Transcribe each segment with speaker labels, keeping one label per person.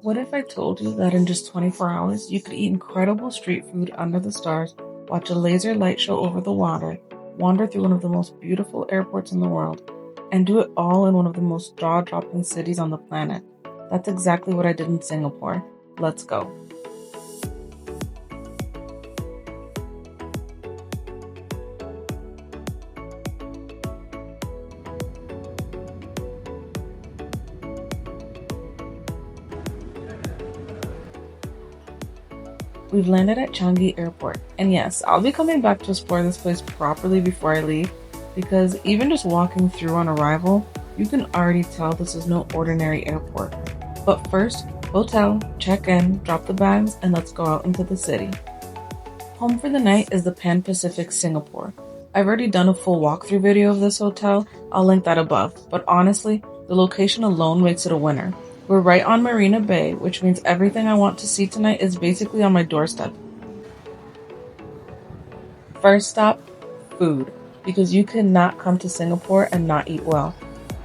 Speaker 1: What if I told you that in just 24 hours you could eat incredible street food under the stars, watch a laser light show over the water, wander through one of the most beautiful airports in the world, and do it all in one of the most jaw-dropping cities on the planet? That's exactly what I did in Singapore. Let's go. We've landed at Changi Airport, and yes, I'll be coming back to explore this place properly before I leave, because even just walking through on arrival, you can already tell this is no ordinary airport. But first, hotel, check in, drop the bags, and let's go out into the city. Home for the night is the Pan Pacific Singapore. I've already done a full walkthrough video of this hotel, I'll link that above, but honestly, the location alone makes it a winner. We're right on Marina Bay, which means everything I want to see tonight is basically on my doorstep. First stop, food, because you cannot come to Singapore and not eat well.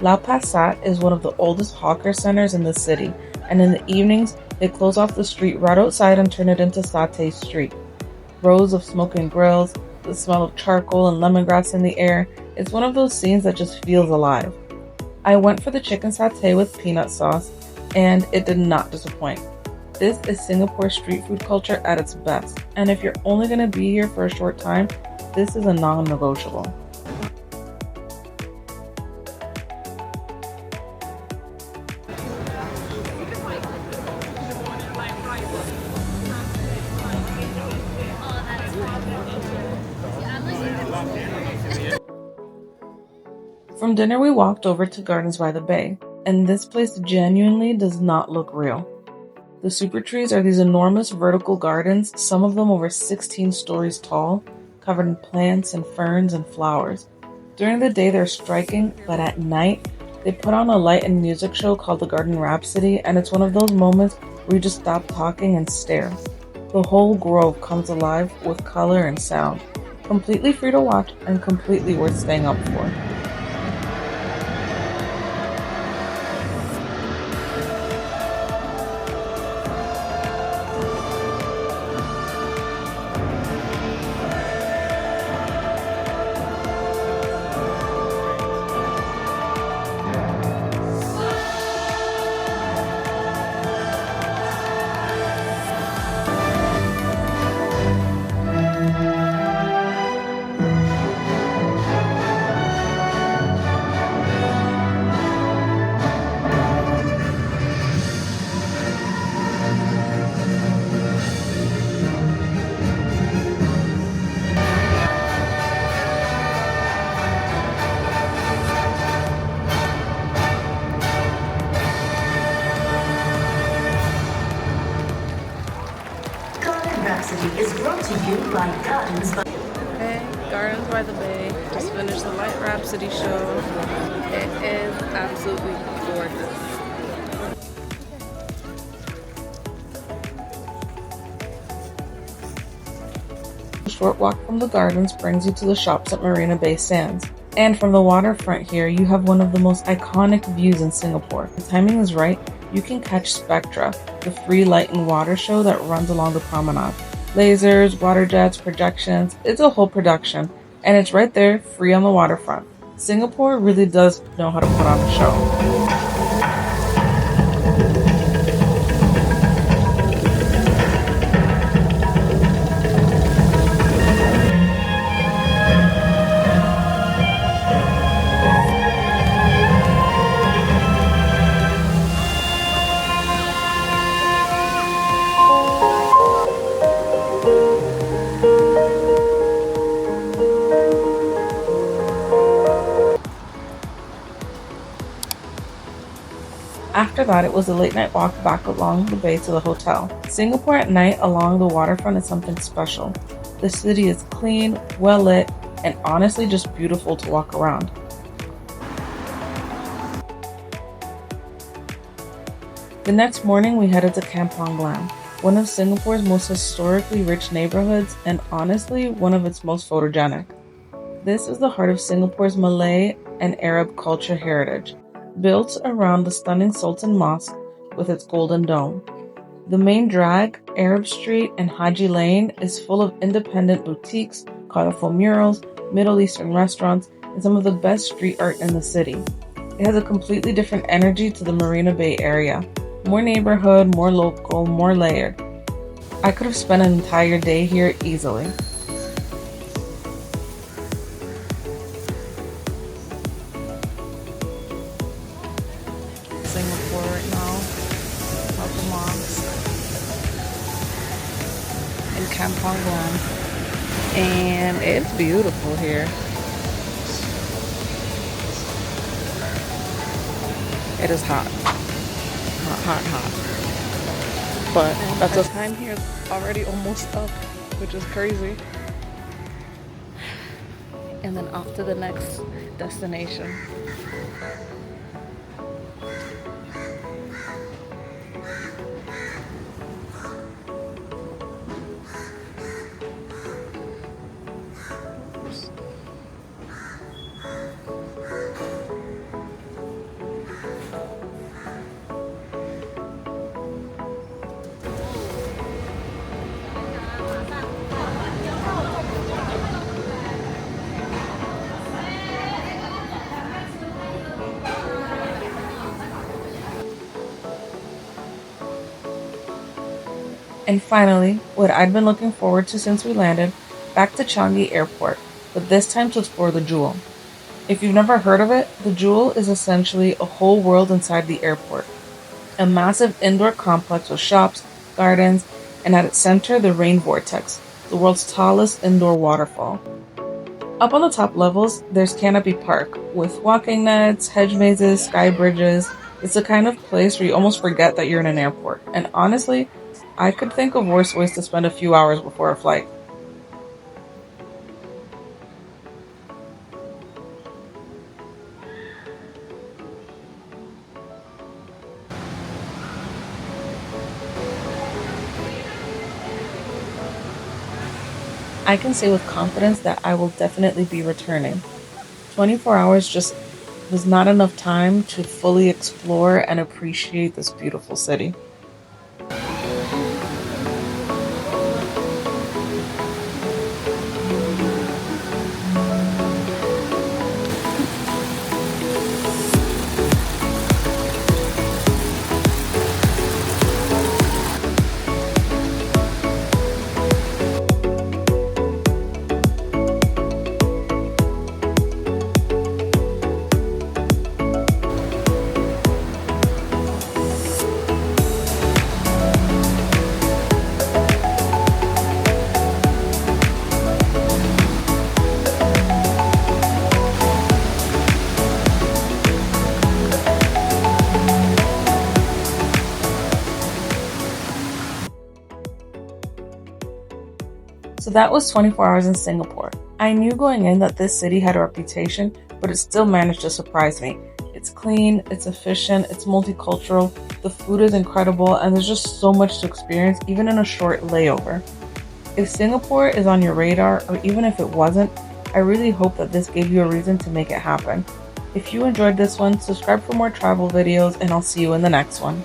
Speaker 1: Lau Pa Sat is one of the oldest hawker centers in the city, and in the evenings, they close off the street right outside and turn it into Satay Street. Rows of smoking grills, the smell of charcoal and lemongrass in the air, it's one of those scenes that just feels alive. I went for the chicken satay with peanut sauce, and it did not disappoint. This is Singapore street food culture at its best, and if you're only going to be here for a short time, this is a non-negotiable. From dinner we walked over to Gardens by the Bay, and this place genuinely does not look real. The Supertrees are these enormous vertical gardens, some of them over 16 stories tall, covered in plants and ferns and flowers. During the day they're striking, but at night, they put on a light and music show called the Garden Rhapsody, and it's one of those moments where you just stop talking and stare. The whole grove comes alive with color and sound, completely free to watch and completely worth staying up for.
Speaker 2: Rhapsody is brought to you by Gardens by...
Speaker 1: Hey, Gardens by the Bay. Just finished the Light Rhapsody show. It is absolutely gorgeous. A short walk from the gardens brings you to the shops at Marina Bay Sands. And from the waterfront here, you have one of the most iconic views in Singapore. If the timing is right, you can catch Spectra, the free light and water show that runs along the promenade. Lasers, water jets, projections, it's a whole production, and it's right there, free on the waterfront. Singapore really does know how to put on a show. After that, it was a late night walk back along the bay to the hotel. Singapore at night along the waterfront is something special. The city is clean, well lit, and honestly just beautiful to walk around. The next morning, we headed to Kampong Glam, one of Singapore's most historically rich neighborhoods and honestly one of its most photogenic. This is the heart of Singapore's Malay and Arab culture heritage. Built around the stunning Sultan Mosque, with its golden dome. The main drag, Arab Street and Haji Lane, is full of independent boutiques, colorful murals, Middle Eastern restaurants, and some of the best street art in the city. It has a completely different energy to the Marina Bay area. More neighborhood, more local, more layered. I could have spent an entire day here easily. Singapore right now, out the mosque in Kampong Glam, and it's beautiful here. It is hot, hot, but that's the time here is already almost up, which is crazy. And then off to the next destination. And finally, what I'd been looking forward to since we landed, back to Changi Airport, but this time to explore the Jewel. If you've never heard of it, the Jewel is essentially a whole world inside the airport. A massive indoor complex with shops, gardens, and at its center, the rain vortex, the world's tallest indoor waterfall. Up on the top levels, there's Canopy Park, with walking nets, hedge mazes, sky bridges. It's the kind of place where you almost forget that you're in an airport. And honestly, I could think of worse ways to spend a few hours before a flight. I can say with confidence that I will definitely be returning. 24 hours just was not enough time to fully explore and appreciate this beautiful city. So that was 24 hours in Singapore. I knew going in that this city had a reputation, but it still managed to surprise me. It's clean, it's efficient, it's multicultural, the food is incredible, and there's just so much to experience even in a short layover. If Singapore is on your radar, or even if it wasn't, I really hope that this gave you a reason to make it happen. If you enjoyed this one, subscribe for more travel videos, and I'll see you in the next one.